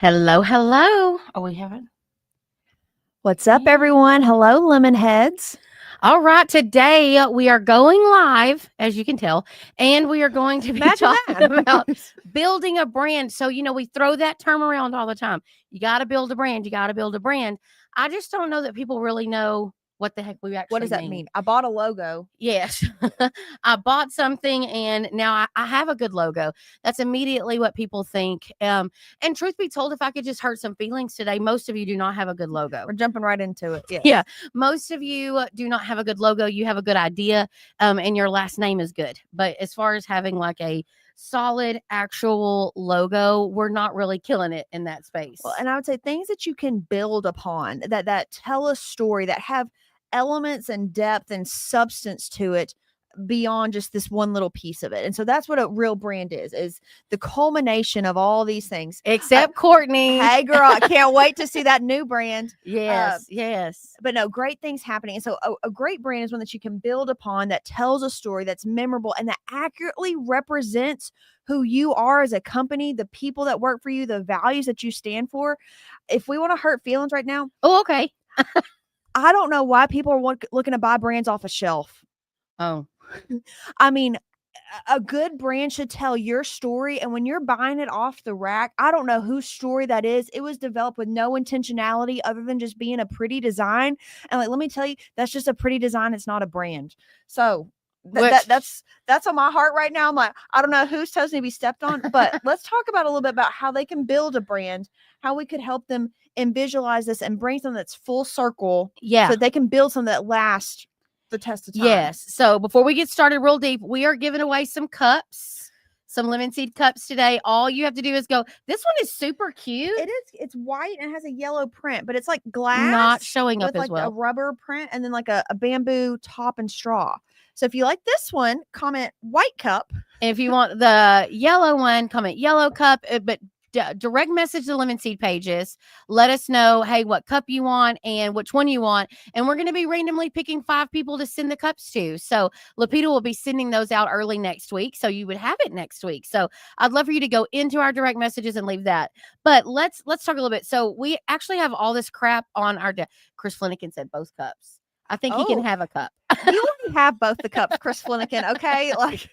Hello, hello. Oh, we haven't. What's up, everyone? Hello, lemon heads. All right, today we are going live, as you can tell, and we are going to be Imagine talking that. about building a brand. So, we throw that term around all the time. You got to build a brand. You got to build a brand. I just don't know that people really know what the heck we actually What does that mean? I bought a logo. Yes. I bought something and now I have a good logo. That's immediately what people think. And truth be told, if I could just hurt some feelings today, most of you do not have a good logo. We're jumping right into it. Yes. Yeah. Most of you do not have a good logo. You have a good idea, and your last name is good. But as far as having like a solid actual logo, we're not really killing it in that space. Well, and I would say things that you can build upon that tell a story, that have elements and depth and substance to it beyond just this one little piece of it. And so that's what a real brand is the culmination of all these things. Except Courtney. Hey girl, I can't wait to see that new brand. Yes. But no, great things happening. And so a great brand is one that you can build upon, that tells a story, that's memorable, and that accurately represents who you are as a company, the people that work for you, the values that you stand for. If we want to hurt feelings right now, Oh, okay. I don't know why people are looking to buy brands off a shelf. Oh, I mean, a good brand should tell your story. And when you're buying it off the rack, I don't know whose story that is. It was developed with no intentionality other than just being a pretty design. And like, let me tell you, that's just a pretty design. It's not a brand. So that's on my heart right now. I'm like, I don't know whose toes need to be stepped on, but let's talk about a little bit about how they can build a brand, how we could help them and visualize this and bring something that's full circle. yeah. So they can build something that lasts the test of time. Yes. So before we get started real deep, we are giving away some cups, some lemon seed cups today. All you have to do is go. This one is super cute. It is. It's white and has a yellow print, but it's like glass, not showing up with as like well. a rubber print, and then like a bamboo top and straw. So if you like this one, comment white cup. And if you want the yellow one, comment yellow cup. But direct message the lemon seed pages. Let us know, hey, what cup you want and which one you want. And we're going to be randomly picking 5 people to send the cups to. So Lapita will be sending those out early next week. So you would have it next week. So I'd love for you to go into our direct messages and leave that. But let's talk a little bit. So we actually have all this crap on our Chris Flanagan said both cups. I think he can have a cup. You already have both the cups, Chris Flanagan. Okay. Like,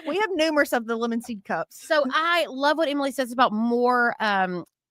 we have numerous of the lemon seed cups. So I love what Emily says about more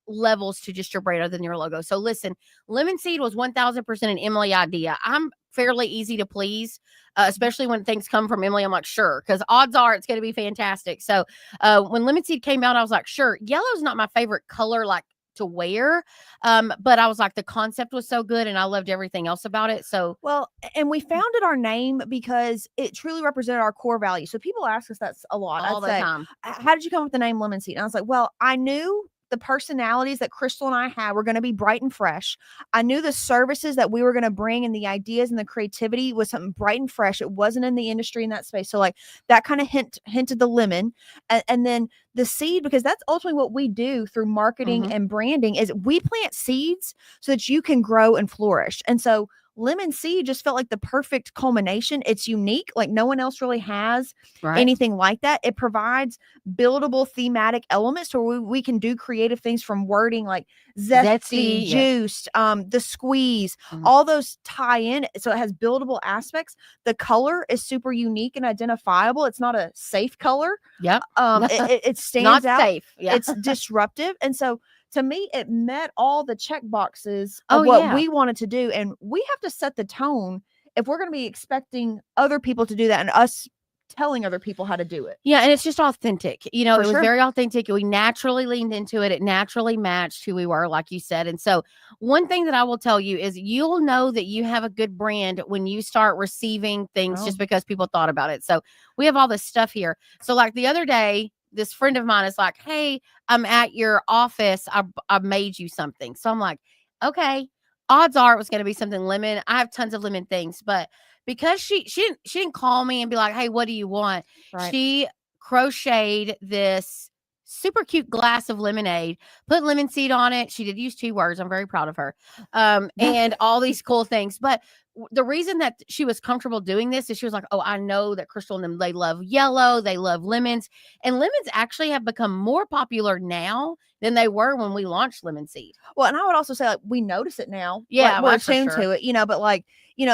levels to just your brand other than your logo. So listen, lemon seed was 1000% an Emily idea. I'm fairly easy to please, especially when things come from Emily. I'm like, sure, because odds are it's going to be fantastic. So when lemon seed came out, I was like, sure. Yellow's not my favorite color, like to wear, but I was like, the concept was so good and I loved everything else about it. So well, and we founded our name because it truly represented our core values. So people ask us that a lot all the time. How did you come up with the name Lemon Seed? And I was like, well, I knew the personalities that Crystal and I had were going to be bright and fresh. I knew the services that we were going to bring and the ideas and the creativity was something bright and fresh. It wasn't in the industry in that space. So like that kind of hinted the lemon, and then the seed, because that's ultimately what we do through marketing and branding, is we plant seeds so that you can grow and flourish. And so lemon seed just felt like the perfect culmination. It's unique. Like no one else really has anything like that. It provides buildable thematic elements so we can do creative things, from wording like zesty, juiced, the squeeze, all those tie in. So it has buildable aspects. The color is super unique and identifiable. It's not a safe color. Yep. It stands out. Safe. Yeah. It's disruptive. And so to me, it met all the check boxes of what we wanted to do. And we have to set the tone if we're going to be expecting other people to do that and us telling other people how to do it. Yeah. And it's just authentic. It was very authentic. We naturally leaned into it. It naturally matched who we were, like you said. And so one thing that I will tell you is you'll know that you have a good brand when you start receiving things just because people thought about it. So we have all this stuff here. So like the other day, this friend of mine is like, hey, I'm at your office. I made you something. So I'm like, okay, odds are it was going to be something lemon. I have tons of lemon things, but because she didn't call me and be like, hey, what do you want? She crocheted this super cute glass of lemonade, put lemon seed on it. She did use 2 words. I'm very proud of her. And all these cool things. But the reason that she was comfortable doing this is she was like, oh, I know that Crystal and them, they love yellow. They love lemons. And lemons actually have become more popular now than they were when we launched Lemon Seed. Well, and I would also say, like, we notice it now. Yeah, like, we're for attuned sure. to it, but like,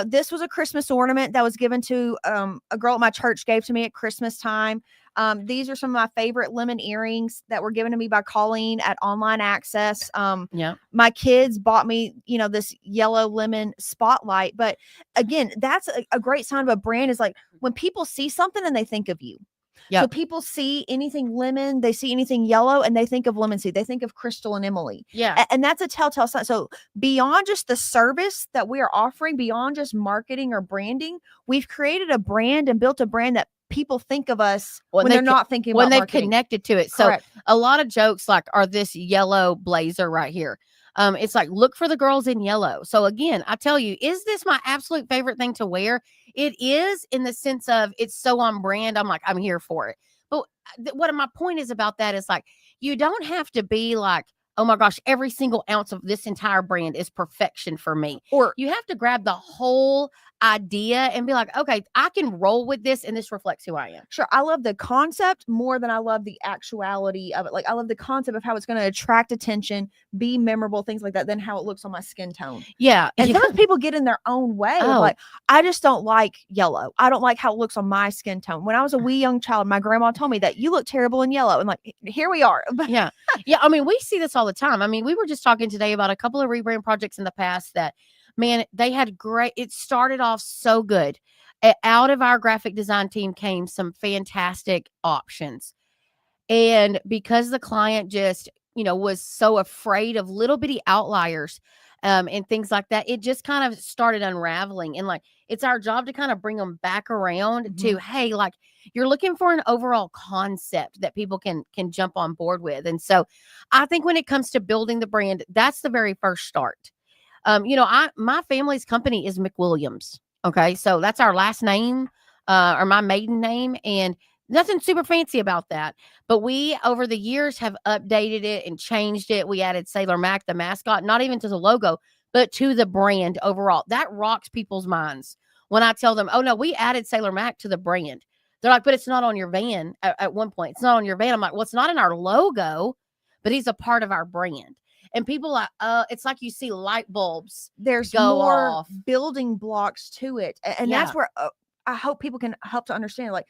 this was a Christmas ornament that was given to a girl at my church, gave to me at Christmas time. These are some of my favorite lemon earrings that were given to me by Colleen at Online Access. Yeah. My kids bought me, this yellow lemon spotlight. But again, that's a great sign of a brand, is like when people see something and they think of you. Yep. So people see anything lemon, they see anything yellow, and they think of Lemon Seed. They think of Crystal and Emily. Yeah. And that's a telltale sign. So beyond just the service that we are offering, beyond just marketing or branding, we've created a brand and built a brand that people think of us when they're not thinking about when marketing. they've connected to it. Correct. So a lot of jokes like are this yellow blazer right here. It's like, look for the girls in yellow. So again, I tell you, is this my absolute favorite thing to wear? It is, in the sense of it's so on brand. I'm like, I'm here for it. But what my point is about that is like, you don't have to be like, oh my gosh, every single ounce of this entire brand is perfection for me. Or you have to grab the whole idea and be like, okay, I can roll with this and this reflects who I am. Sure. I love the concept more than I love the actuality of it. Like, I love the concept of how it's going to attract attention, be memorable, things like that, than how it looks on my skin tone. Yeah. And sometimes people get in their own way of like, I just don't like yellow. I don't like how it looks on my skin tone. When I was a wee young child, my grandma told me that you look terrible in yellow. And like, here we are. Yeah. Yeah. I mean, we see this all the time. I mean, we were just talking today about a couple of rebrand projects in the past that, man, they had great, it started off so good. Out of our graphic design team came some fantastic options. And because the client just, was so afraid of little bitty outliers and things like that, it just kind of started unraveling. And like, it's our job to kind of bring them back around to, hey, like, you're looking for an overall concept that people can jump on board with. And so I think when it comes to building the brand, that's the very first start. My family's company is McWilliams. Okay. So that's our last name, or my maiden name, and nothing super fancy about that. But we, over the years, have updated it and changed it. We added Sailor Mac, the mascot, not even to the logo, but to the brand overall. That rocks people's minds when I tell them, oh no, we added Sailor Mac to the brand. They're like, but it's not on your van. At one point, it's not on your van. I'm like, well, it's not in our logo, but he's a part of our brand. And people like, it's like you see light bulbs. There's go more off. building blocks to it. And that's where I hope people can help to understand, like,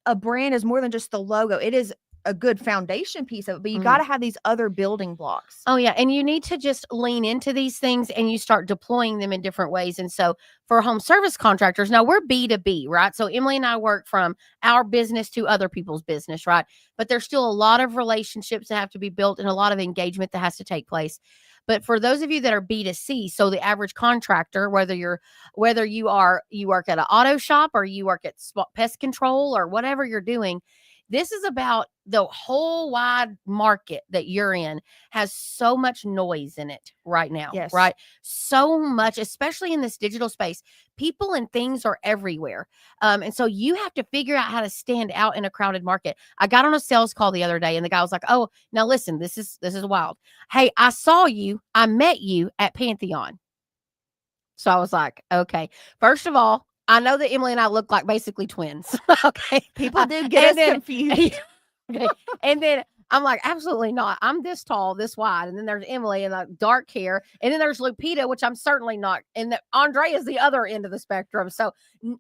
a brand is more than just the logo. It is a good foundation piece of it, but you got to have these other building blocks. Oh yeah. And you need to just lean into these things and you start deploying them in different ways. And so for home service contractors, now we're B2B, right? So Emily and I work from our business to other people's business, right? But there's still a lot of relationships that have to be built and a lot of engagement that has to take place. But for those of you that are B2C, so the average contractor, whether you work at an auto shop or you work at pest control or whatever you're doing, this is about the whole wide market that you're in has so much noise in it right now, right? So much, especially in this digital space, people and things are everywhere. And so you have to figure out how to stand out in a crowded market. I got on a sales call the other day and the guy was like, oh, now listen, this is wild. Hey, I met you at Pantheon. So I was like, okay, first of all, I know that Emily and I look like basically twins. Okay. People do get us confused. Okay. And then I'm like, absolutely not. I'm this tall, this wide. And then there's Emily and the dark hair. And then there's Lupita, which I'm certainly not. And Andre is the other end of the spectrum. So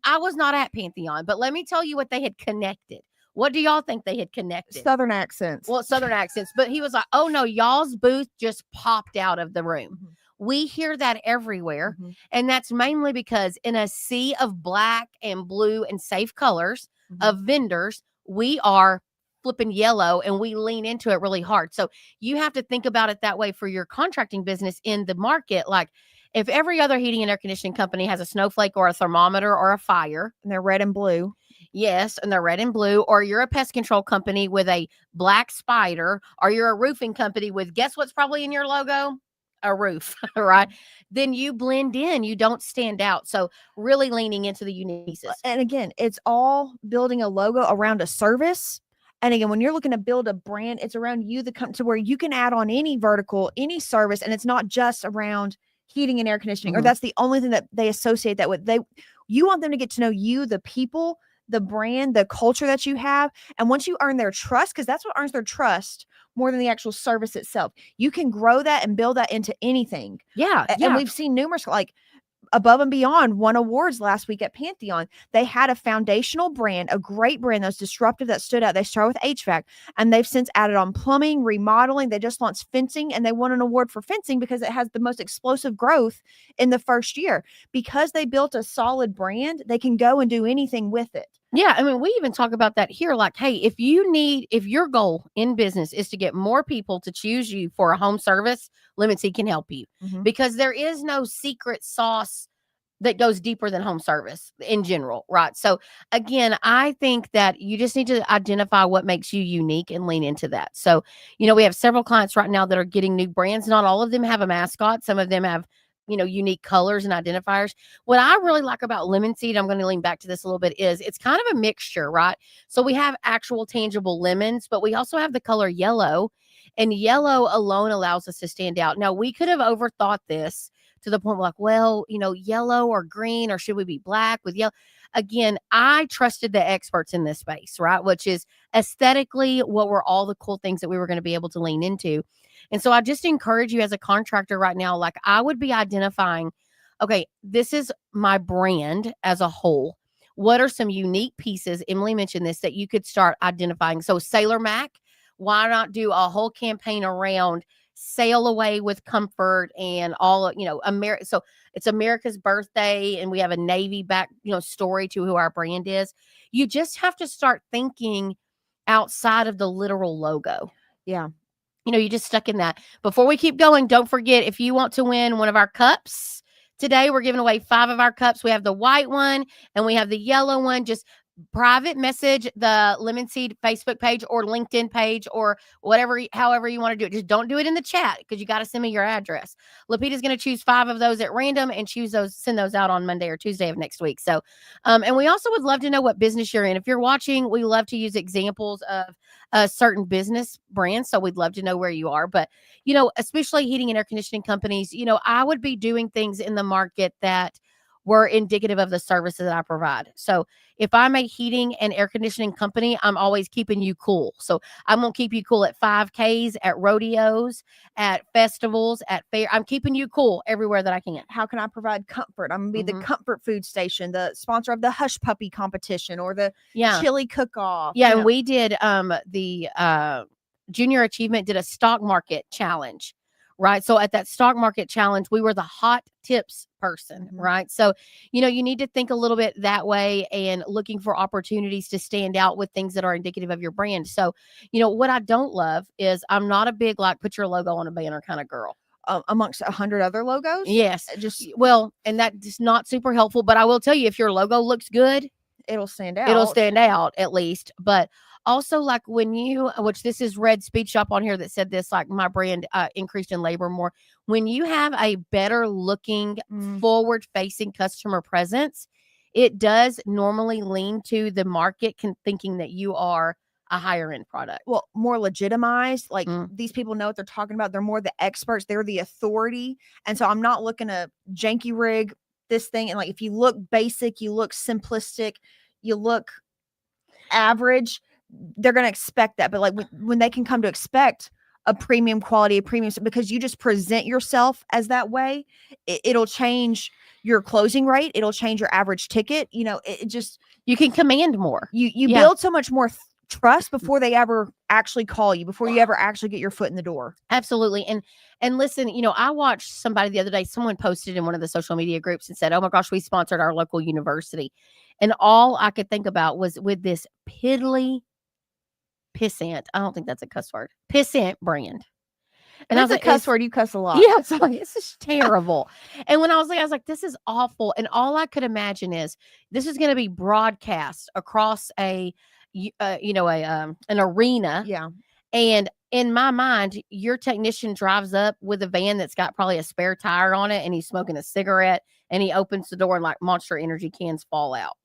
I was not at Pantheon. But let me tell you what they had connected. What do y'all think they had connected? Southern accents. Well, Southern accents. But he was like, oh no, y'all's booth just popped out of the room. We hear that everywhere. And that's mainly because in a sea of black and blue and safe colors of vendors, we are flipping yellow and we lean into it really hard. So you have to think about it that way for your contracting business in the market. Like, if every other heating and air conditioning company has a snowflake or a thermometer or a fire, and they're red and blue. Yes, and they're red and blue, or you're a pest control company with a black spider, or you're a roofing company with, guess what's probably in your logo? A roof, right? Then you blend in, you don't stand out. So really leaning into the uniqueness. And again, it's all building a logo around a service. And again, when you're looking to build a brand, it's around you, the company, to where you can add on any vertical, any service, and it's not just around heating and air conditioning, or that's the only thing that they associate that with. You want them to get to know you, the people the brand, the culture that you have. And once you earn their trust, because that's what earns their trust more than the actual service itself, you can grow that and build that into anything. Yeah, And yeah. we've seen numerous, like Above and Beyond won awards last week at Pantheon. They had a foundational brand, a great brand that was disruptive, that stood out. They started with HVAC, and they've since added on plumbing, remodeling. They just launched fencing, and they won an award for fencing because it has the most explosive growth in the first year. Because they built a solid brand, they can go and do anything with it. Yeah, I mean, we even talk about that here. Like, hey, if your goal in business is to get more people to choose you for a home service, Lemon Seed can help you, because there is no secret sauce that goes deeper than home service in general, right? So again, I think that you just need to identify what makes you unique and lean into that. So, we have several clients right now that are getting new brands. Not all of them have a mascot. Some of them have, unique colors and identifiers. What I really like about Lemon Seed, I'm going to lean back to this a little bit, is it's kind of a mixture, right? So we have actual tangible lemons, but we also have the color yellow, and yellow alone allows us to stand out. Now, we could have overthought this to the point where, like, well, yellow or green, or should we be black with yellow? Again, I trusted the experts in this space, right? Which is aesthetically, what were all the cool things that we were going to be able to lean into. And so I just encourage you as a contractor right now, like, I would be identifying, okay, this is my brand as a whole. What are some unique pieces? Emily mentioned this, that you could start identifying. So Sailor Mac, why not do a whole campaign around sail away with comfort and all, America. So it's America's birthday, and we have a Navy back, story to who our brand is. You just have to start thinking outside of the literal logo. Yeah. You just stuck in that. Before we keep going, don't forget, if you want to win one of our cups today, we're giving away 5 of our cups. We have the white one and we have the yellow one. Just private message the Lemon Seed Facebook page or LinkedIn page or whatever, however you want to do it. Just don't do it in the chat, because you got to send me your address. Lapita's going to choose 5 of those at random and send those out on Monday or Tuesday of next week. So, and we also would love to know what business you're in. If you're watching, we love to use examples of certain business brands. So we'd love to know where you are. But, especially heating and air conditioning companies, I would be doing things in the market that were indicative of the services that I provide. So if I'm a heating and air conditioning company, I'm always keeping you cool. So I'm going to keep you cool at 5Ks, at rodeos, at festivals, at fair. I'm keeping you cool everywhere that I can. How can I provide comfort? I'm going to be the comfort food station, the sponsor of the Hush Puppy competition or the chili cook-off. Yeah, and we did the Junior Achievement did a stock market challenge. Right. So at that stock market challenge, we were the hot tips person. Right. So, you need to think a little bit that way and looking for opportunities to stand out with things that are indicative of your brand. So, what I don't love is I'm not a big, like, put your logo on a banner kind of girl. Amongst 100 other logos. Yes. And that's not super helpful. But I will tell you, if your logo looks good, it'll stand out. It'll stand out at least. But also, like, which this is Red Speed Shop on here that said this, like, my brand increased in labor more. When you have a better looking, forward facing customer presence, it does normally lean to the market thinking that you are a higher end product. Well, more legitimized. Like, these people know what they're talking about. They're more the experts. They're the authority. And so I'm not looking to janky rig this thing. And, like, if you look basic, you look simplistic, you look average, they're going to expect that. But, like, when they can come to expect a premium quality, because you just present yourself as that way, it'll change your closing rate. It'll change your average ticket. You can command more. You build so much more trust before they ever actually call you, before you ever actually get your foot in the door. Absolutely. And listen, I watched somebody the other day, someone posted in one of the social media groups and said, oh my gosh, we sponsored our local university. And all I could think about was with this piddly pissant, I don't think that's a cuss word, pissant brand. And that's a cuss word. You cuss a lot. Yeah. It's like, this is terrible. And when I was like, this is awful. And all I could imagine is this is going to be broadcast across an arena. Yeah. And in my mind, your technician drives up with a van that's got probably a spare tire on it, and he's smoking a cigarette, and he opens the door and, like, Monster Energy cans fall out.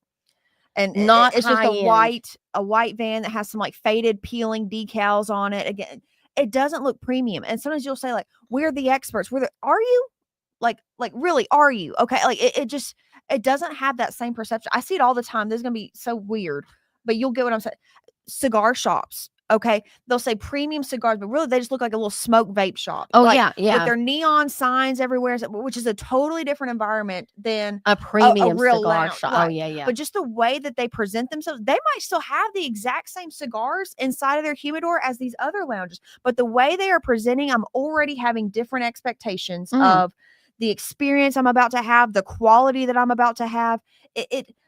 And it's just a white van that has some, like, faded peeling decals on it. Again, it doesn't look premium. And sometimes you'll say, like, we're the experts. Are you? Like really, are you? Okay. Like it just, it doesn't have that same perception. I see it all the time. This is going to be so weird, but you'll get what I'm saying. Cigar shops. Okay. They'll say premium cigars, but really they just look like a little smoke vape shop. Oh, Like yeah, with yeah. their neon signs everywhere, which is a totally different environment than A a premium real cigar lounge. shop. Oh, Right. yeah, yeah. But just the way that they present themselves, they might still have the exact same cigars inside of their humidor as these other lounges. But the way they are presenting, I'm already having different expectations Mm. of the experience I'm about to have, the quality that I'm about to have.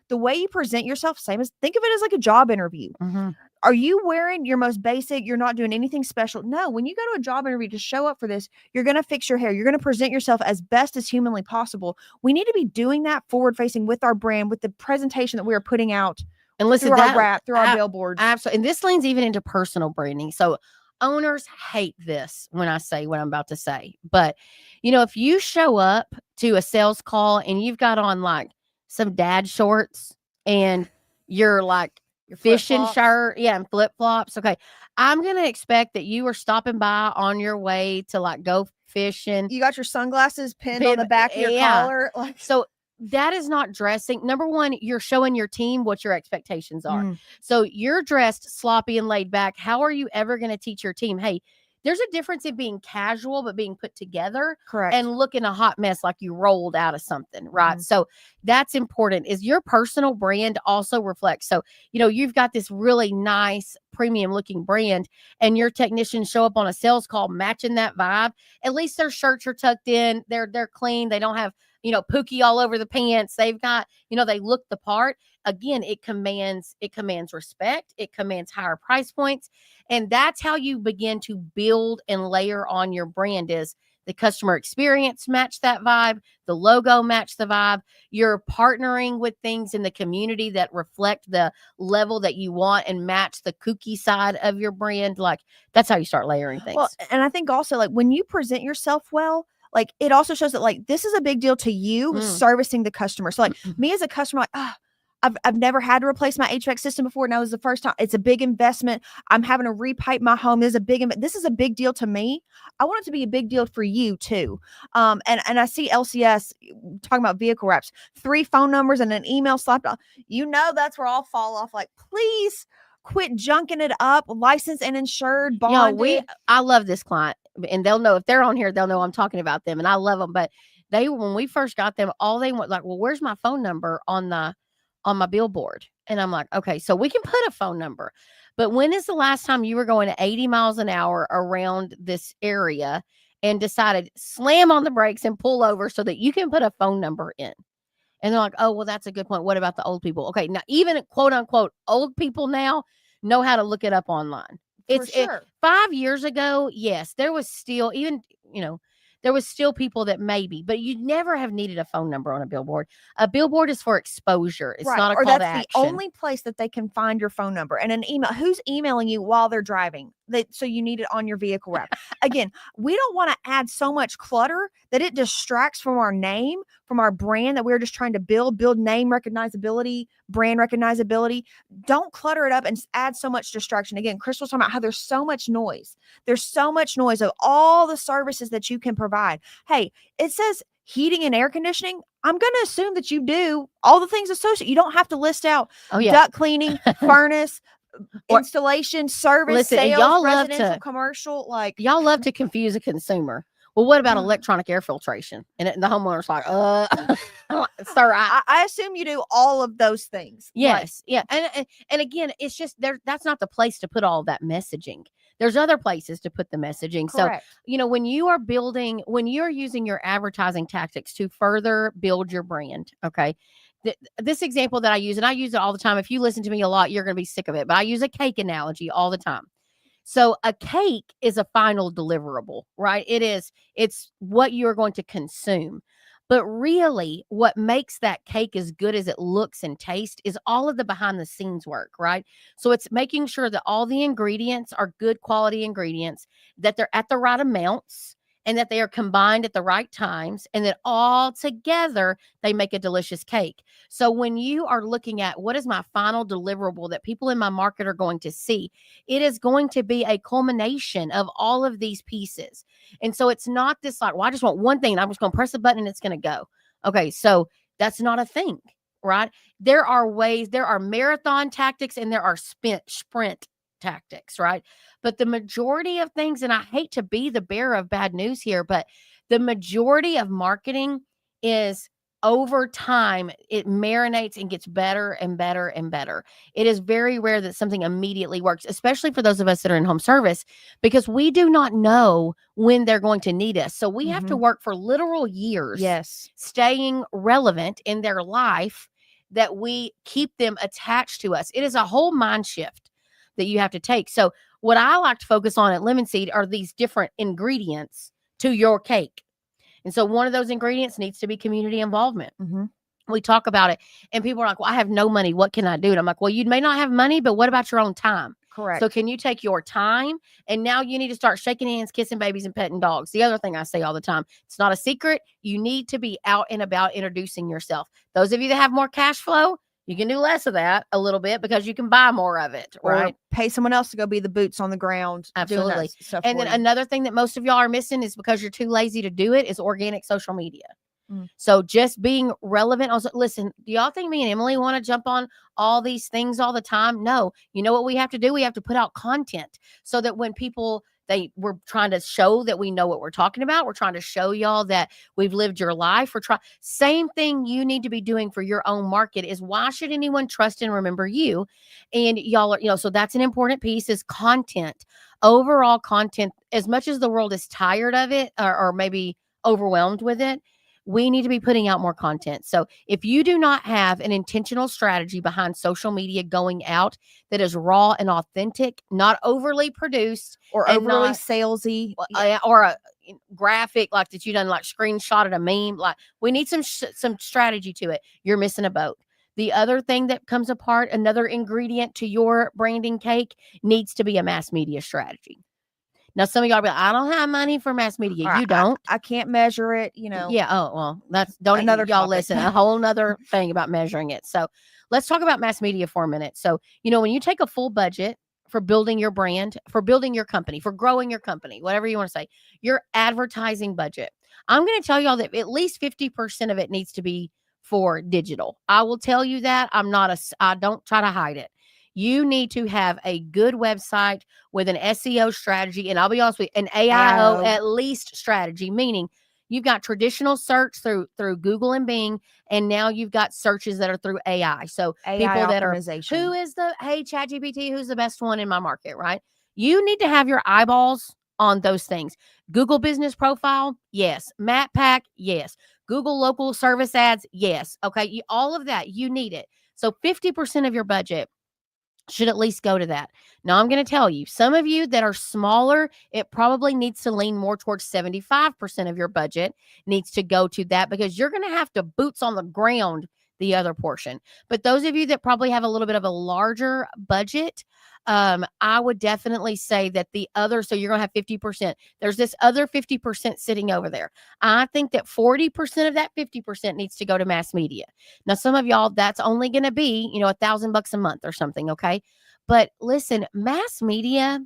The way you present yourself, same as, think of it as like a job interview. Mhm. Are you wearing your most basic? You're not doing anything special. No, when you go to a job interview to show up for this, you're going to fix your hair. You're going to present yourself as best as humanly possible. We need to be doing that forward facing with our brand, with the presentation that we are putting out And listen, through our that wrap, through our billboards. absolutely, and this leans even into personal branding. So owners hate this when I say what I'm about to say. But, if you show up to a sales call and you've got on like some dad shorts and you're like Your fishing flip-flops. shirt, yeah, and flip flops, okay, I'm going to expect that you are stopping by on your way to like go fishing. You got your sunglasses pinned on the back of your Yeah. collar. Like, So that is not dressing. Number one, you're showing your team what your expectations are. Mm. So you're dressed sloppy and laid back. How are you ever going to teach your team, hey, there's a difference in being casual but being put together correct. and looking a hot mess like you rolled out of something, right? Mhm. So that's important. Is your personal brand also reflects. So, you've got this really nice premium looking brand and your technicians show up on a sales call matching that vibe. At least their shirts are tucked in. They're clean. They don't have pookie all over the pants. They've got, they look the part. Again, it commands respect. It commands higher price points. And that's how you begin to build and layer on your brand. Is the customer experience match that vibe, the logo match the vibe. You're partnering with things in the community that reflect the level that you want and match the kooky side of your brand. Like, that's how you start layering things. Well, and I think also, like, when you present yourself well, like, it also shows that, like, this is a big deal to you servicing the customer. So, like, me as a customer, like, I've never had to replace my HVAC system before. Now is the first time. It's a big investment. I'm having to repipe my home. This is a big deal to me. I want it to be a big deal for you too. And I see LCS talking about vehicle wraps, 3 phone numbers and an email slapped on. That's where I'll fall off. Like, please quit junking it up. Licensed and insured, bonded. I love this client, and they'll know if they're on here. They'll know I'm talking about them, and I love them. But when we first got them, all they want, like, well, where's my phone number on my billboard? And I'm like, okay, so we can put a phone number, but when is the last time you were going to 80 miles an hour around this area and decided slam on the brakes and pull over so that you can put a phone number in? And they're like, oh, well, that's a good point. What about the old people? Okay, now even quote unquote old people now know how to look it up online. For sure. 5 years ago, yes, there was still there was still people that maybe, but you'd never have needed a phone number on a billboard. A billboard is for exposure. It's not a call to action. That's the only place that they can find your phone number. And an email. Who's emailing you while they're driving? So you need it on your vehicle wrap. Again, we don't want to add so much clutter that it distracts from our name, from our brand that we're just trying to build name recognizability, brand recognizability. Don't clutter it up and add so much distraction. Again, Crystal's talking about how there's so much noise. There's so much noise of all the services that you can provide. Hey, it says heating and air conditioning. I'm going to assume that you do all the things associated. You don't have to list out duct cleaning, furnace, installation, service, sales, y'all residential, commercial. Like, y'all love to confuse a consumer. Well, what about electronic air filtration? And the homeowner's like, sir, I assume you do all of those things. Yes. Right. Yeah. And again, it's just that's not the place to put all that messaging. There's other places to put the messaging. Correct. So, when you're using your advertising tactics to further build your brand, okay? This example that I use, and I use it all the time. If you listen to me a lot, you're going to be sick of it, but I use a cake analogy all the time. So a cake is a final deliverable, right? It's what you're going to consume. But really, what makes that cake as good as it looks and tastes is all of the behind the scenes work, right? So it's making sure that all the ingredients are good quality ingredients, that they're at the right amounts, and that they are combined at the right times, and that all together they make a delicious cake. So when you are looking at what is my final deliverable that people in my market are going to see, it is going to be a culmination of all of these pieces. And so it's not this like, well, I just want one thing and I'm just going to press a button and it's going to go. Okay, so that's not a thing, right? There are ways, there are marathon tactics and there are sprint tactics, right? But the majority of things, and I hate to be the bearer of bad news here, but the majority of marketing is over time, it marinates and gets better and better and better. It is very rare that something immediately works, especially for those of us that are in home service, because we do not know when they're going to need us. So we have to work for literal years, staying relevant in their life, that we keep them attached to us. It is a whole mind shift that you have to take. So what I like to focus on at Lemon Seed are these different ingredients to your cake. And so one of those ingredients needs to be community involvement. We talk about it and people are like, well, I have no money. What can I do? And I'm like, well, you may not have money, but what about your own time? Correct. So can you take your time? And now you need to start shaking hands, kissing babies, and petting dogs. The other thing I say all the time, it's not a secret. You need to be out and about introducing yourself. Those of you that have more cash flow, you can do less of that a little bit because you can buy more of it, right? Or pay someone else to go be the boots on the ground. Absolutely. And then another thing that most of y'all are missing is because you're too lazy to do it is organic social media. So just being relevant. Also, listen, do y'all think me and Emily want to jump on all these things all the time? No. You know what we have to do? We have to put out content so that when people, we're trying to show that we know what we're talking about. We're trying to show y'all that we've lived your life. Same thing you need to be doing for your own market is why should anyone trust and remember you? And y'all are, so that's an important piece is content, overall content. As much as the world is tired of it or maybe overwhelmed with it, we need to be putting out more content. So if you do not have an intentional strategy behind social media going out that is raw and authentic, not overly produced or overly salesy or a graphic like that you done like screenshotted a meme, like we need some strategy to it. You're missing a boat. The other thing that comes apart, another ingredient to your branding cake needs to be a mass media strategy. Now, some of y'all be like, I don't have money for mass media. You don't. I can't measure it, Yeah. Oh, well, don't another y'all topic. listen. A whole nother thing about measuring it. So let's talk about mass media for a minute. So, when you take a full budget for building your brand, for building your company, for growing your company, whatever you want to say, your advertising budget, I'm going to tell y'all that at least 50% of it needs to be for digital. I will tell you that. I don't try to hide it. You need to have a good website with an SEO strategy. And I'll be honest with you, an AIO at least strategy, meaning you've got traditional search through Google and Bing. And now you've got searches that are through AI. So AI people that optimization. hey, ChatGPT, who's the best one in my market, right? You need to have your eyeballs on those things. Google business profile. Yes. Map pack. Yes. Google local service ads. Yes. Okay. All of that, you need it. So 50% of your budget should at least go to that. Now, I'm going to tell you, some of you that are smaller, it probably needs to lean more towards 75% of your budget needs to go to that because you're going to have to boots on the ground the other portion. But those of you that probably have a little bit of a larger budget, I would definitely say that so you're going to have 50%. There's this other 50% sitting over there. I think that 40% of that 50% needs to go to mass media. Now, some of y'all, that's only going to be, $1,000 a month or something. Okay. But listen, mass media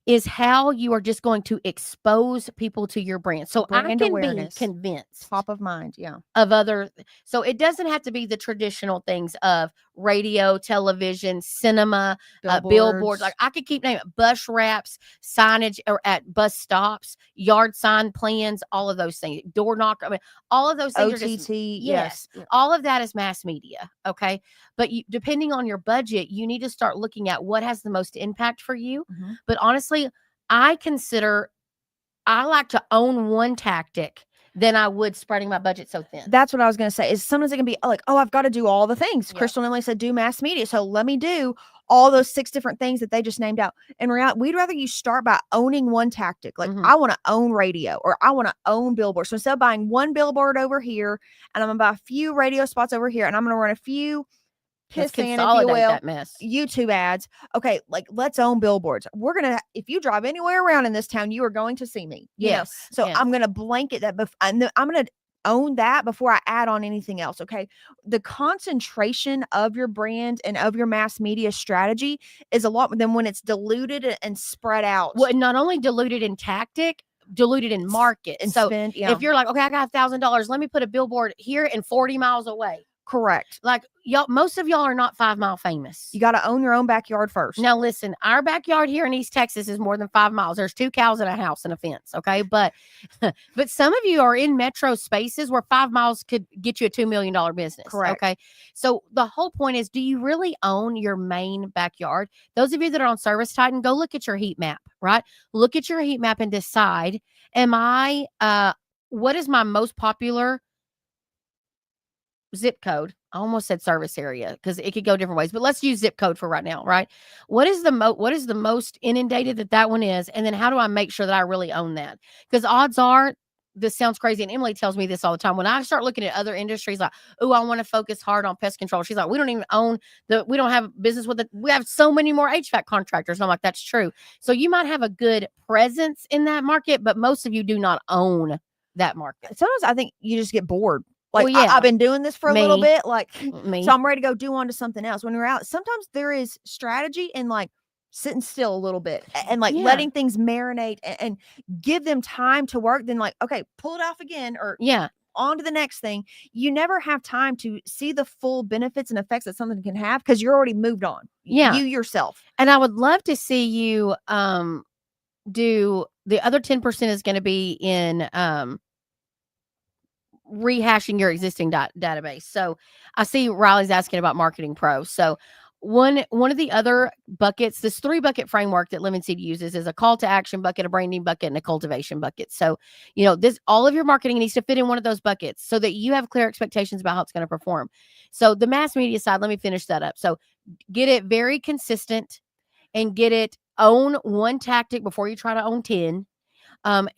is how you are just going to expose people to your brand. So brand I can awareness. Be convinced. Top of mind, yeah. Of other, so it doesn't have to be the traditional things of radio, television, cinema, billboards. Like I could keep naming bus wraps, signage or at bus stops, yard sign plans, all of those things, door knock. I mean, all of those things OTT, are just, yes. All of that is mass media. Okay. But depending on your budget, you need to start looking at what has the most impact for you. But honestly, I like to own one tactic than I would spreading my budget so thin. That's what I was going to say is sometimes it can be like, oh, I've got to do all the things. Yeah. Crystal and Emily said, do mass media. So let me do all those 6 different things that they just named out. In reality, we'd rather you start by owning one tactic. Like I want to own radio or I want to own billboards. So instead of buying one billboard over here and I'm going to buy a few radio spots over here and I'm going to run a few Let's piss in, if you consolidate will, that mess. YouTube ads. Okay, like let's own billboards. We're gonna, if you drive anywhere around in this town, you are going to see me. You know, Yes. so Yes. I'm gonna blanket that. I'm gonna own that before I add on anything else. Okay, the concentration of your brand and of your mass media strategy is a lot than when it's diluted and spread out. Well, not only diluted in tactic, diluted in market. And So spend, yeah, if you're like, okay, I got $1,000, let me put a billboard here and 40 miles away. correct. Like y'all, most of y'all are not 5 Mile famous. You got to own your own backyard first. Now listen, our backyard here in East Texas is more than 5 miles. There's 2 cows and a house and a fence. Okay. But some of you are in metro spaces where 5 miles could get you a $2 million business. Correct. Okay. So the whole point is, do you really own your main backyard? Those of you that are on Service Titan, go look at your heat map, right? Look at your heat map and decide, what is my most popular zip code? I almost said service area because it could go different ways, but let's use zip code for right now, right? What is the most inundated that one is? And then how do I make sure that I really own that? Because odds are, this sounds crazy, and Emily tells me this all the time. When I start looking at other industries, like, oh, I want to focus hard on pest control. She's like, we don't even we don't have business with it. We have so many more HVAC contractors. And I'm like, that's true. So you might have a good presence in that market, but most of you do not own that market. Sometimes I think you just get bored. Like, Well, yeah. I've been doing this for a little bit, like, Me. so I'm ready to go do on to something else. When we're out, sometimes there is strategy and like sitting still a little bit and like Yeah. letting things marinate and give them time to work. Then like, okay, pull it off again, or Yeah. on to the next thing. You never have time to see the full benefits and effects that something can have because you're already moved on. Yeah. You yourself. And I would love to see you do the other 10% is going to be in rehashing your existing database. So I see Riley's asking about Marketing Pro. So one of the other buckets, this 3-bucket framework that Lemon Seed uses, is a call to action bucket, a branding bucket, and a cultivation bucket. So, all of your marketing needs to fit in one of those buckets so that you have clear expectations about how it's going to perform. So the mass media side, let me finish that up. So get it very consistent and own one tactic before you try to own 10.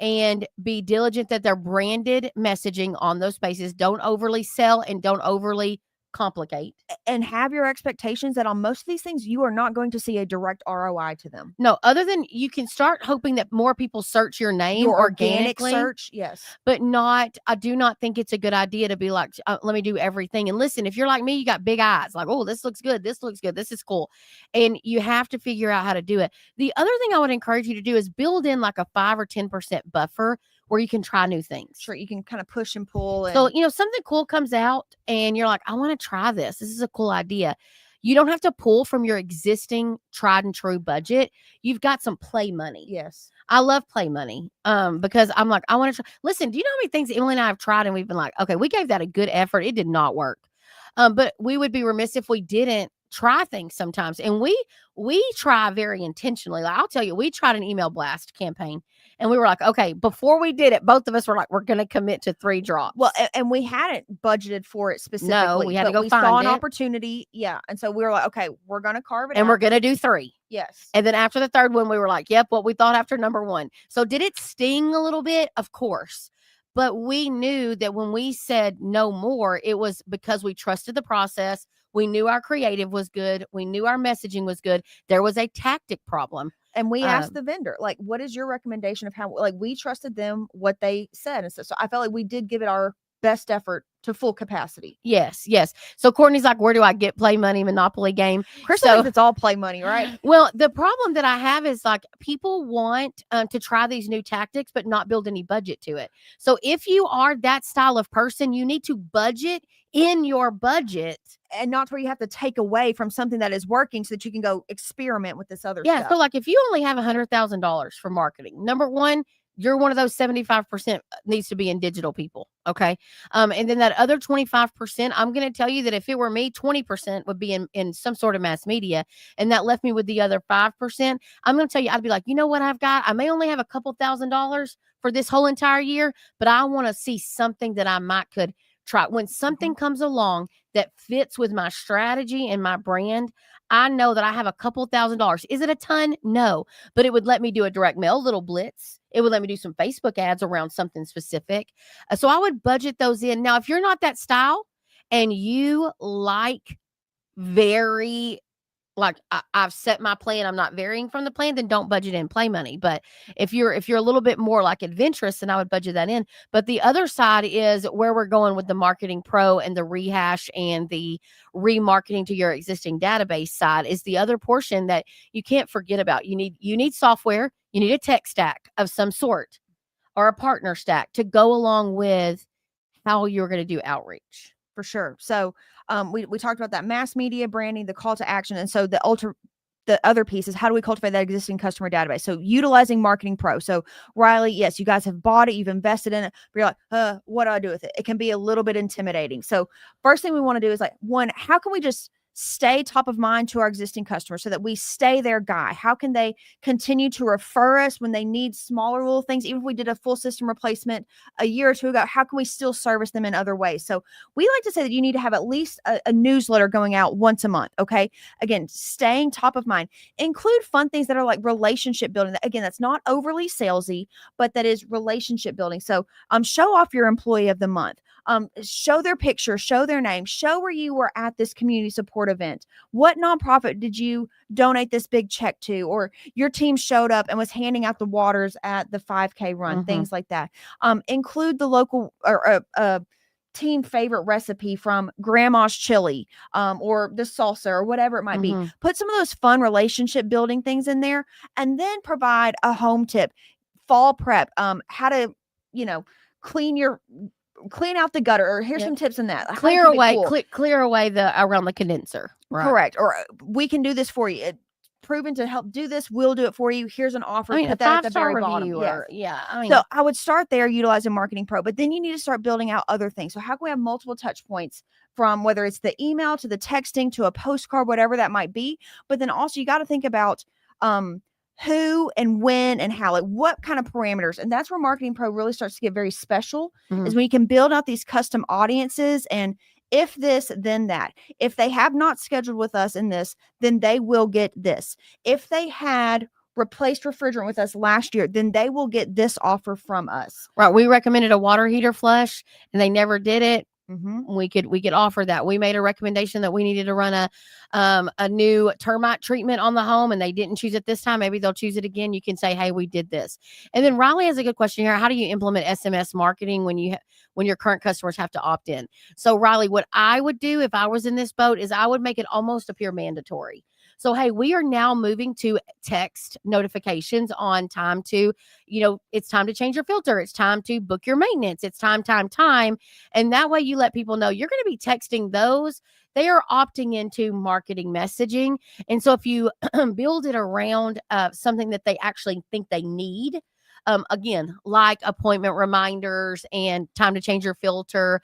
And be diligent that they're branded messaging on those spaces. Don't overly sell and don't overly complicate. And have your expectations that on most of these things, you are not going to see a direct ROI to them. No, other than you can start hoping that more people search your name, your organic organically. search, yes. But I do not think it's a good idea to be like, let me do everything. And listen, if you're like me, you got big eyes, like, oh, this looks good. This looks good. This is cool. And you have to figure out how to do it. The other thing I would encourage you to do is build in like a 5 or 10% buffer where you can try new things. Sure, you can kind of push and pull. So, something cool comes out and you're like, I want to try this. This is a cool idea. You don't have to pull from your existing tried and true budget. You've got some play money. Yes. I love play money because I'm like, I want to try. Listen, do you know how many things Emily and I have tried and we've been like, okay, we gave that a good effort. It did not work. But we would be remiss if we didn't try things sometimes. And we try very intentionally. Like, I'll tell you, we tried an email blast campaign and we were like, okay, before we did it, both of us were like, we're going to commit to 3 drops. Well, and we hadn't budgeted for it specifically. No, we had to go we find saw an it. opportunity. Yeah. And so we were like, okay, we're going to carve it out. And we're going to do 3. Yes. And then after the 3rd one, we were like, yep, what we thought after number 1. So did it sting a little bit? Of course. But we knew that when we said no more, it was because we trusted the process. We knew our creative was good. We knew our messaging was good. There was a tactic problem. And we asked the vendor, like, what is your recommendation of how, like, we trusted them, what they said. And so I felt like we did give it our best effort to full capacity. Yes. So Courtney's like, where do I get play money Monopoly game? Crystal thinks it's all play money, right? Well, the problem that I have is like people want to try these new tactics, but not build any budget to it. So if you are that style of person, you need to budget in your budget. And not where you have to take away from something that is working so that you can go experiment with this other stuff. Yeah. So like if you only have $100,000 for marketing, number one, you're one of those 75% needs to be in digital people. Okay. And then that other 25%, I'm going to tell you that if it were me, 20% would be in some sort of mass media. And that left me with the other 5%. I'm going to tell you, I'd be like, you know what I've got? I may only have a couple $1,000s for this whole entire year, but I want to see something that I might could try. When something comes along that fits with my strategy and my brand, I know that I have a couple $1,000s. Is it a ton? No, but it would let me do a direct mail little blitz. It would let me do some Facebook ads around something specific. So I would budget those in. Now, if you're not that style and you like very like I've set my plan, I'm not varying from the plan, then don't budget in play money. But if you're a little bit more like adventurous, then I would budget that in. But the other side is where we're going with the marketing pro and the rehash and the remarketing to your existing database side is the other portion that you can't forget about. You need software, you need a tech stack of some sort or a partner stack to go along with how you're going to do outreach. For sure. So we talked about that mass media branding, the call to action. And so the other piece is how do we cultivate that existing customer database? So utilizing Marketing Pro. So Riley, yes, you guys have bought it, you've invested in it, but you're like, what do I do with it? It can be a little bit intimidating. So first thing we want to do is like, one, how can we just stay top of mind to our existing customers so that we stay their guy? How can they continue to refer us when they need smaller little things? Even if we did a full system replacement a year or two ago, how can we still service them in other ways? So we like to say that you need to have at least a newsletter going out once a month. Okay. Again, staying top of mind. Include fun things that are like relationship building. Again, that's not overly salesy, but that is relationship building. So show off your employee of the month. Show their picture, show their name, show where you were at this community support event. What nonprofit did you donate this big check to? Or your team showed up and was handing out the waters at the 5K run, things like that. Include the local or team favorite recipe from grandma's chili or the salsa or whatever it might be. Put some of those fun relationship building things in there, and then provide a home tip, fall prep, how to, clean out the gutter, or here's some tips in that. Clear away the around the condenser. Right. Correct. Or we can do this for you. Proven to help do this. We'll do it for you. Here's an offer. Put that at the very bottom. So I would start there utilizing Marketing Pro, but then you need to start building out other things. So how can we have multiple touch points from whether it's the email to the texting to a postcard, whatever that might be. But then also you got to think about who and when and how, like what kind of parameters. And that's where Marketing Pro really starts to get very special, is when you can build out these custom audiences, and if this, then that. If they have not scheduled with us in this, then they will get this. If they had replaced refrigerant with us last year, then they will get this offer from us. Right. We recommended a water heater flush and they never did it. We could offer that. We made a recommendation that we needed to run a new termite treatment on the home, and they didn't choose it this time. Maybe they'll choose it again. You can say, hey, we did this. And then Riley has a good question here. How do you implement SMS marketing when your current customers have to opt in? So Riley, what I would do if I was in this boat is I would make it almost appear mandatory. So, hey, we are now moving to text notifications on time to, it's time to change your filter. It's time to book your maintenance. It's time. And that way you let people know you're going to be texting those. They are opting into marketing messaging. And so if you build it around something that they actually think they need, again, like appointment reminders and time to change your filter.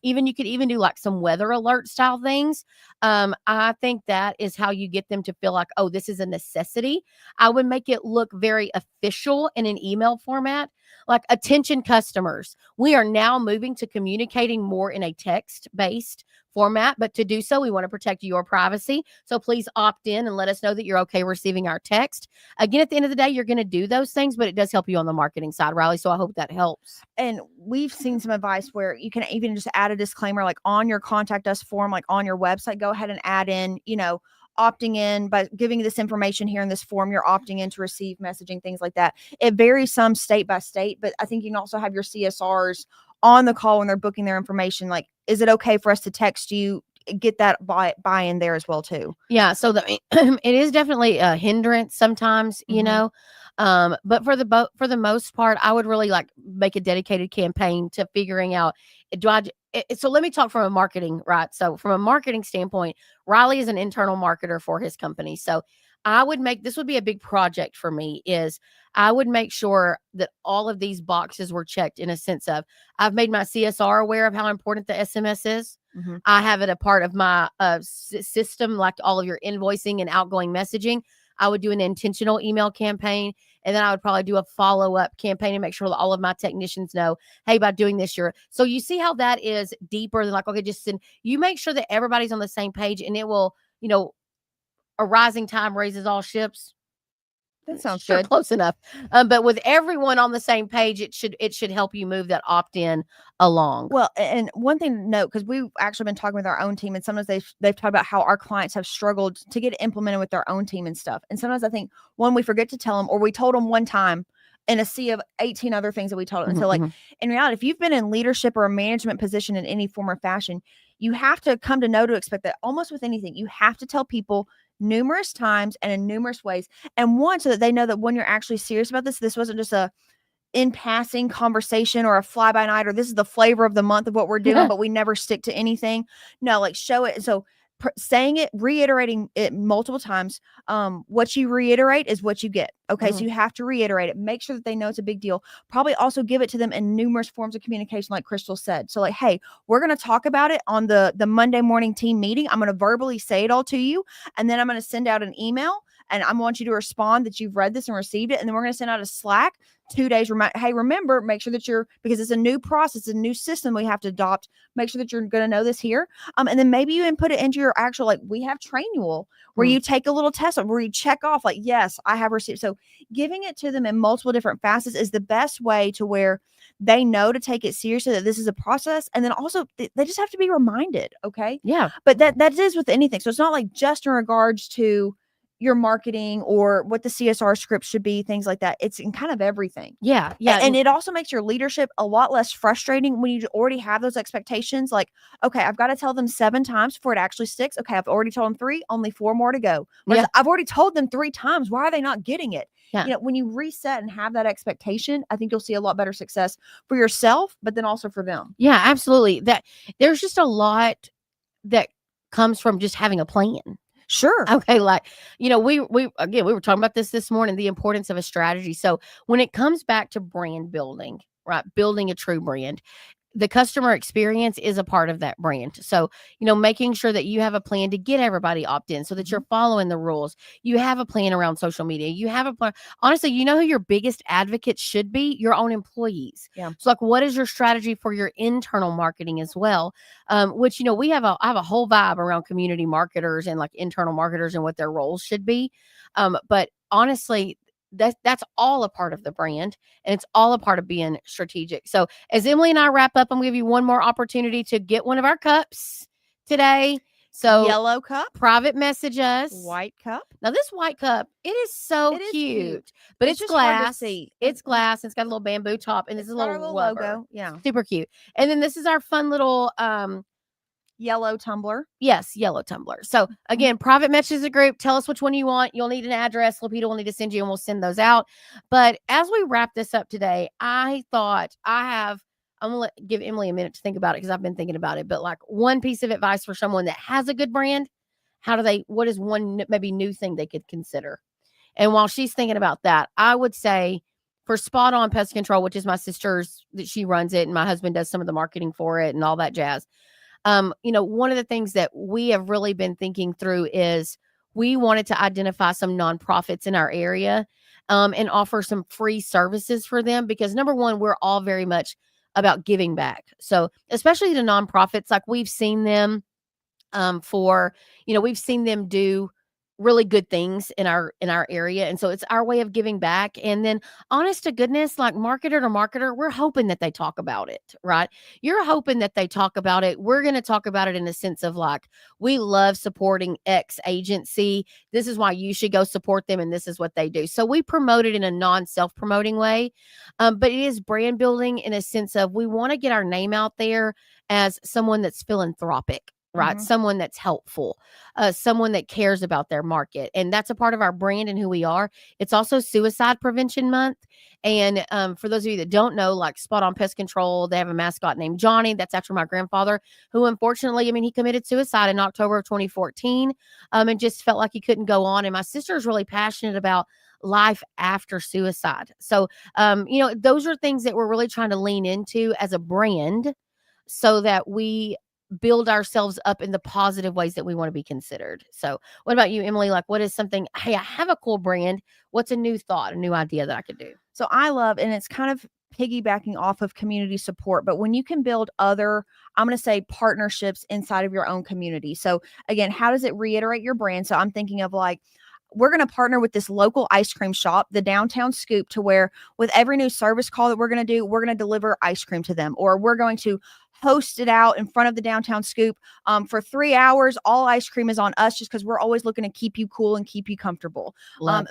You could even do like some weather alert style things. I think that is how you get them to feel like, oh, this is a necessity. I would make it look very official in an email format, like attention customers. We are now moving to communicating more in a text-based format, but to do so, we want to protect your privacy. So please opt in and let us know that you're okay receiving our text. Again, at the end of the day, you're going to do those things, but it does help you on the marketing side, Riley. So I hope that helps. And we've seen some advice where you can even just add a disclaimer, like on your contact us form, like on your website, go ahead and add in, opting in by giving this information here in this form, you're opting in to receive messaging, things like that. It varies some state by state, but I think you can also have your CSRs on the call when they're booking their information. Like, is it okay for us to text you? Get that buy in there as well too. Yeah. So it is definitely a hindrance sometimes, but for the most part, I would really like make a dedicated campaign to figuring out, so let me talk from a marketing, right? So from a marketing standpoint, Riley is an internal marketer for his company. So this would be a big project for me, is I would make sure that all of these boxes were checked in a sense of, I've made my CSR aware of how important the SMS is. I have it a part of my system, like all of your invoicing and outgoing messaging. I would do an intentional email campaign, and then I would probably do a follow-up campaign and make sure that all of my technicians know, hey, by doing this, so you see how that is deeper than like, okay, just send, you make sure that everybody's on the same page, and it will, a rising tide raises all ships. That sounds Sure, good. close enough. But with everyone on the same page, it should help you move that opt-in along. Well, and one thing to note, because we've actually been talking with our own team, and sometimes they've talked about how our clients have struggled to get it implemented with their own team and stuff. And sometimes I think, one, we forget to tell them, or we told them one time in a sea of 18 other things that we told them. And Mhm, so, like, mhm. in reality, if you've been in leadership or a management position in any form or fashion, you have to come to know to expect that almost with anything, you have to tell people numerous times and in numerous ways. And one, so that they know that when you're actually serious about this wasn't just a in passing conversation or a fly by night, or this is the flavor of the month of what we're doing, but we never stick to anything. No, like, show it. So saying it, reiterating it multiple times. What you reiterate is what you get. Okay. So Mhm. you have to reiterate it. Make sure that they know it's a big deal. Probably also give it to them in numerous forms of communication, like Crystal said. So, like, hey, we're going to talk about it on the Monday morning team meeting. I'm going to verbally say it all to you, and then I'm going to send out an email, and I want you to respond that you've read this and received it. And then we're going to send out a Slack 2 days. Hey, remember, make sure that because it's a new process, a new system we have to adopt. Make sure that you're going to know this here. And then maybe you input it into your actual, like, we have Trainual where you take a little test where you check off, like, yes, I have received. So giving it to them in multiple different facets is the best way to where they know to take it seriously, that this is a process. And then also they just have to be reminded. Okay. Yeah. But that is with anything. So it's not like just in regards to your marketing or what the CSR script should be, things like that. It's in kind of everything. Yeah. Yeah. And it also makes your leadership a lot less frustrating when you already have those expectations. Like, okay, I've got to tell them 7 times before it actually sticks. Okay, I've already told them 3, only 4 more to go. Yeah. I've already told them 3 times. Why are they not getting it? Yeah. When you reset and have that expectation, I think you'll see a lot better success for yourself, but then also for them. Yeah, absolutely. There's just a lot that comes from just having a plan. Sure. Okay, like, we again, we were talking about this morning, the importance of a strategy. So when it comes back to brand building, right? Building a true brand, the customer experience is a part of that brand. So, making sure that you have a plan to get everybody opt in so that you're following the rules. You have a plan around social media. You have a plan. Honestly, who your biggest advocates should be? Your own employees. Yeah. So, like, what is your strategy for your internal marketing as well? Which, I have a whole vibe around community marketers and like internal marketers and what their roles should be. But honestly, that's all a part of the brand, and it's all a part of being strategic. So as Emily and I wrap up, I'm gonna give you one more opportunity to get one of our cups today. So yellow cup, private message us. white cup. Now this white cup, it is so cute, but it's just hard to glass. see. It's glass. It's got a little bamboo top, and it's a got our little little rubber. logo. Yeah. Super cute. And then this is our fun little yellow tumbler. Yes, yellow tumbler. So again, private message the group. Tell us which one you want. You'll need an address. Lupita will need to send you, and we'll send those out. But as we wrap this up today, I thought I'm gonna give Emily a minute to think about it because I've been thinking about it. But like one piece of advice for someone that has a good brand, what is one maybe new thing they could consider? And while she's thinking about that, I would say for Spot On Pest Control, which is my sister's, that she runs it, and my husband does some of the marketing for it and all that jazz. One of the things that we have really been thinking through is we wanted to identify some nonprofits in our area and offer some free services for them because number one, we're all very much about giving back. So especially the nonprofits, like we've seen them we've seen them do really good things in our area, and so it's our way of giving back. And then honest to goodness, like marketer to marketer, we're hoping that they talk about it, right? You're hoping that they talk about it. We're going to talk about it in the sense of like, we love supporting X agency, this is why you should go support them, and this is what they do. So we promote it in a non-self-promoting way, but it is brand building in a sense of we want to get our name out there as someone that's philanthropic, right? Someone that's helpful, someone that cares about their market. And that's a part of our brand and who we are. It's also Suicide Prevention Month. And for those of you that don't know, like Spot On Pest Control, they have a mascot named Johnny. That's after my grandfather, who unfortunately, he committed suicide in October of 2014 and just felt like he couldn't go on. And my sister is really passionate about life after suicide. So, those are things that we're really trying to lean into as a brand so that we build ourselves up in the positive ways that we want to be considered. So what about you, Emily? Like, what is something, hey, I have a cool brand. What's a new thought, a new idea that I could do? So I love, and it's kind of piggybacking off of community support, but when you can build other, I'm going to say partnerships inside of your own community. So again, how does it reiterate your brand? So I'm thinking of like, we're going to partner with this local ice cream shop, the Downtown Scoop, to where with every new service call that we're going to do, we're going to deliver ice cream to them, or we're going to host it out in front of the Downtown Scoop for 3 hours. All ice cream is on us, just because we're always looking to keep you cool and keep you comfortable.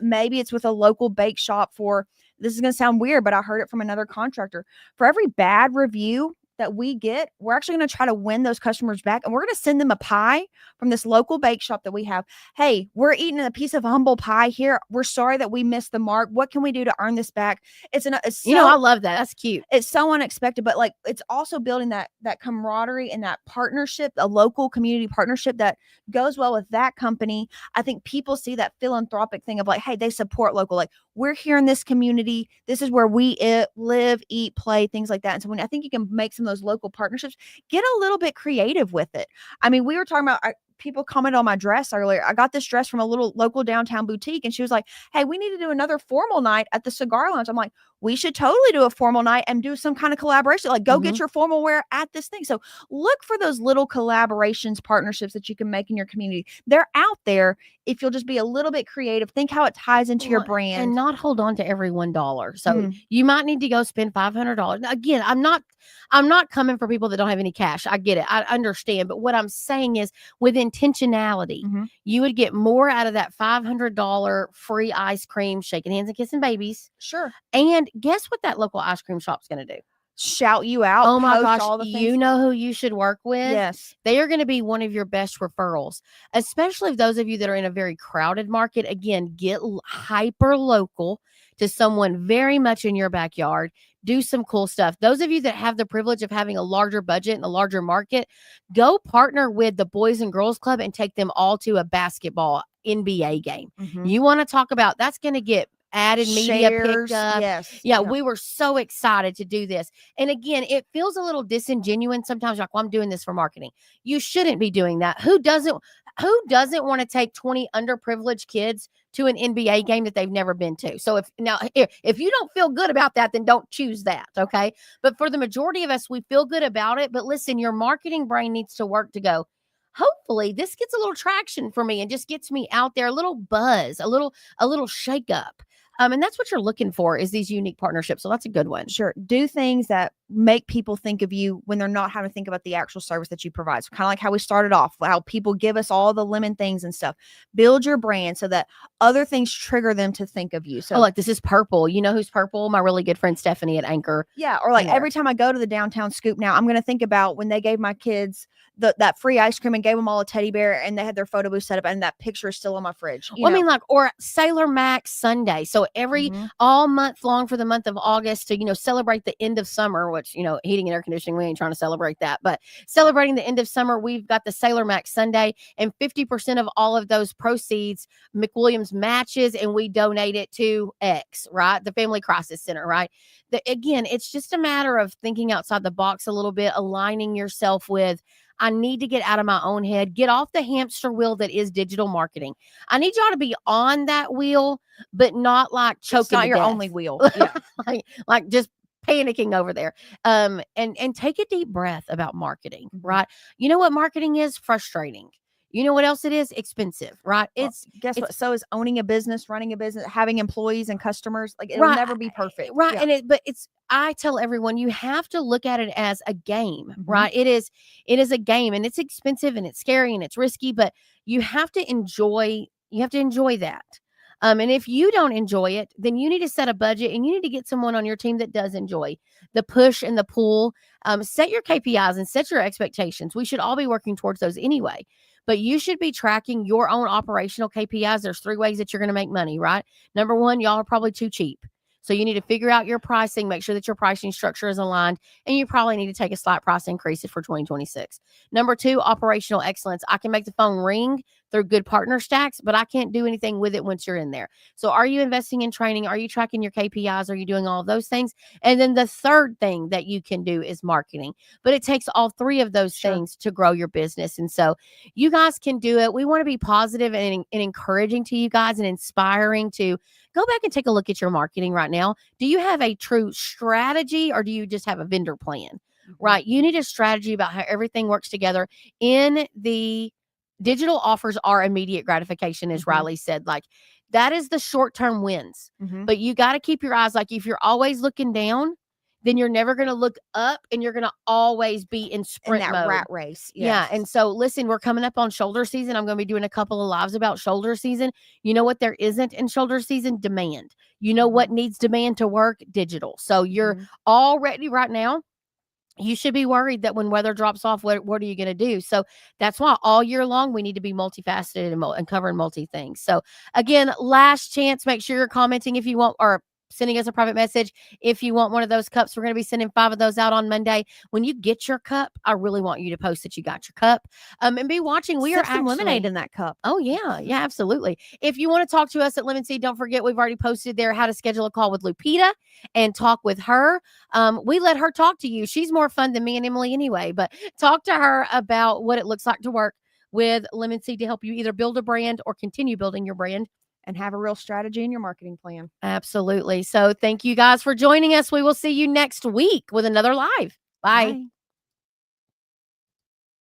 Maybe it's with a local bake shop. For this is going to sound weird, but I heard it from another contractor. For every bad review that we get, we're actually going to try to win those customers back, and we're going to send them a pie from this local bake shop that we have. Hey, we're eating a piece of humble pie here. We're sorry that we missed the mark. What can we do to earn this back? It's I love that. That's cute. It's so unexpected, but like, it's also building that camaraderie and that partnership, a local community partnership that goes well with that company. I think people see that philanthropic thing of like, hey, they support local. Like, we're here in this community. This is where we live, eat, play, things like that. And so I think you can make some of those local partnerships, get a little bit creative with it. I mean, we were talking about, people commented on my dress earlier. I got this dress from a little local downtown boutique, and she was like, hey, we need to do another formal night at the cigar lounge. I'm like, we should totally do a formal night and do some kind of collaboration. Like, go get your formal wear at this thing. So look for those little collaborations, partnerships that you can make in your community. They're out there. If you'll just be a little bit creative, think how it ties into your brand, and not hold on to every $1. So you might need to go spend $500. Again, I'm not coming for people that don't have any cash. I get it. I understand. But what I'm saying is, with intentionality, you would get more out of that $500 free ice cream, shaking hands and kissing babies. Sure. And guess what that local ice cream shop's going to do? Shout you out. Oh my gosh, you know who you should work with? Yes. They are going to be one of your best referrals, especially if those of you that are in a very crowded market. Again, get hyper local to someone very much in your backyard. Do some cool stuff. Those of you that have the privilege of having a larger budget and a larger market, go partner with the Boys and Girls Club and take them all to a basketball NBA game. You want to talk about, that's going to get added media picked up. Yes. Yeah, we were so excited to do this. And again, it feels a little disingenuous sometimes, like, well, I'm doing this for marketing. You shouldn't be doing that. Who doesn't want to take 20 underprivileged kids to an NBA game that they've never been to? So if you don't feel good about that, then don't choose that. Okay. But for the majority of us, we feel good about it. But listen, your marketing brain needs to work to go, hopefully this gets a little traction for me and just gets me out there, a little buzz, a little shake up. And that's what you're looking for, is these unique partnerships. So that's a good one. Sure. Do things that make people think of you when they're not having to think about the actual service that you provide. So kind of like how we started off, how people give us all the lemon things and stuff. Build your brand so that other things trigger them to think of you. So like, this is Purple. You know who's Purple? My really good friend Stephanie at Anchor. Yeah. Or like, every time I go to the Downtown Scoop now, I'm going to think about when they gave my kids that free ice cream and gave them all a teddy bear, and they had their photo booth set up, and that picture is still on my fridge. I mean, like, or Sailor Max Sunday. So all month long for the month of August to, celebrate the end of summer, which, heating and air conditioning, we ain't trying to celebrate that, but celebrating the end of summer, we've got the Sailor Max Sunday, and 50% of all of those proceeds, McWilliams matches, and we donate it to X, right? The Family Crisis Center, right? Again, it's just a matter of thinking outside the box a little bit, aligning yourself with, I need to get out of my own head, get off the hamster wheel that is digital marketing. I need y'all to be on that wheel, but not like choking. It's not your death. only wheel. Yeah. like just panicking over there. And take a deep breath about marketing, right? You know what marketing is? Frustrating. You know what else it is? Expensive, right? Guess what? So is owning a business, running a business, having employees and customers. Like, it'll never be perfect. Right. Yeah. And I tell everyone, you have to look at it as a game, right? It is a game, and it's expensive and it's scary and it's risky, but you have to enjoy that. And if you don't enjoy it, then you need to set a budget, and you need to get someone on your team that does enjoy the push and the pull. Set your KPIs and set your expectations. We should all be working towards those anyway. But you should be tracking your own operational KPIs. There's 3 ways that you're going to make money, right? Number 1, y'all are probably too cheap. So you need to figure out your pricing, make sure that your pricing structure is aligned, and you probably need to take a slight price increase for 2026. Number 2, operational excellence. I can make the phone ring through good partner stacks, but I can't do anything with it once you're in there. So are you investing in training? Are you tracking your KPIs? Are you doing all of those things? And then the third thing that you can do is marketing. But it takes all 3 of those things to grow your business. And so you guys can do it. We want to be positive and encouraging to you guys and inspiring to go back and take a look at your marketing right now. Do you have a true strategy, or do you just have a vendor plan? Right? You need a strategy about how everything works together in the digital offers are immediate gratification, as Riley said. Like, that is the short-term wins. But you got to keep your eyes, like, if you're always looking down, then you're never going to look up, and you're going to always be in sprint that mode. rat race. Yeah. And so listen, we're coming up on shoulder season. I'm going to be doing a couple of lives about shoulder season. You know what there isn't in shoulder season? Demand. You know what needs demand to work? Digital. So you're already right now, you should be worried that when weather drops off, what are you going to do? So that's why all year long, we need to be multifaceted and covering multi things. So again, last chance, make sure you're commenting if you want, or sending us a private message if you want one of those cups. We're going to be sending 5 of those out on Monday. When you get your cup, I really want you to post that you got your cup, and be watching. We Sip are some lemonade in that cup. Oh yeah, absolutely. If you want to talk to us at Lemon Seed, don't forget we've already posted there how to schedule a call with Lupita and talk with her. We let her talk to you. She's more fun than me and Emily anyway, but talk to her about what it looks like to work with Lemon Seed to help you either build a brand or continue building your brand and have a real strategy in your marketing plan. Absolutely. So thank you guys for joining us. We will see you next week with another live. Bye.